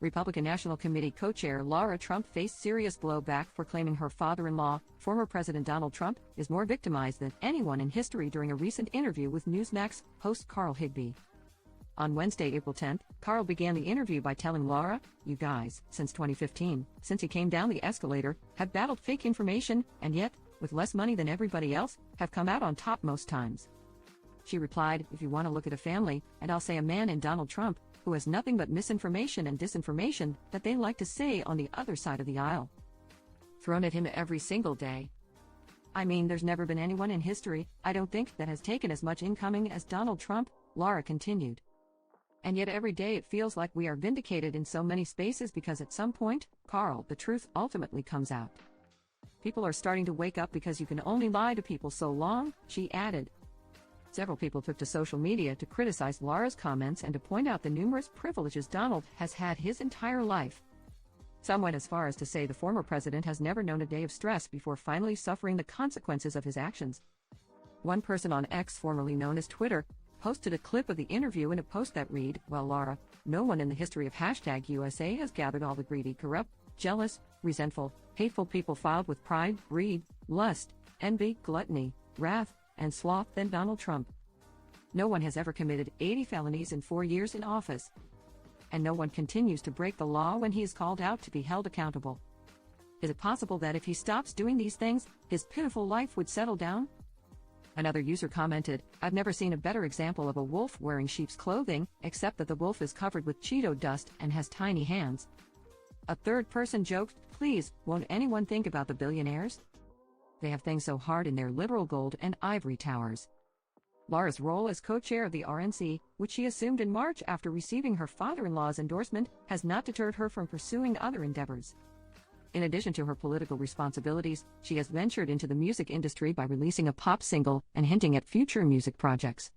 Republican National Committee co-chair Lara Trump faced serious blowback for claiming her father-in-law, former President Donald Trump, is more victimized than anyone in history during a recent interview with Newsmax host Carl Higbie. On Wednesday, April 10, Carl began the interview by telling Lara, "You guys, since 2015, since he came down the escalator, have battled fake information, and yet, with less money than everybody else, have come out on top most times." She replied, "If you want to look at a family, and I'll say a man in Donald Trump, who has nothing but misinformation and disinformation that they like to say on the other side of the aisle, thrown at him every single day. I mean, there's never been anyone in history, I don't think, that has taken as much incoming as Donald Trump," Lara continued. "And yet every day it feels like we are vindicated in so many spaces because at some point, Carl, the truth ultimately comes out. People are starting to wake up because you can only lie to people so long," she added. Several people took to social media to criticize Lara's comments and to point out the numerous privileges Donald has had his entire life. Some went as far as to say the former president has never known a day of stress before finally suffering the consequences of his actions. One person on X, formerly known as Twitter, posted a clip of the interview in a post that read, "Well, Lara, no one in the history of #USA has gathered all the greedy, corrupt, jealous, resentful, hateful people filled with pride, greed, lust, envy, gluttony, wrath, and sloth than Donald Trump. No one has ever committed 80 felonies in 4 years in office. And no one continues to break the law when he is called out to be held accountable. Is it possible that if he stops doing these things, his pitiful life would settle down?" Another user commented, "I've never seen a better example of a wolf wearing sheep's clothing, except that the wolf is covered with Cheeto dust and has tiny hands." A third person joked, "Please, won't anyone think about the billionaires? They have things so hard in their literal gold and ivory towers." Lara's role as co-chair of the RNC, which she assumed in March after receiving her father-in-law's endorsement, has not deterred her from pursuing other endeavors. In addition to her political responsibilities, she has ventured into the music industry by releasing a pop single and hinting at future music projects.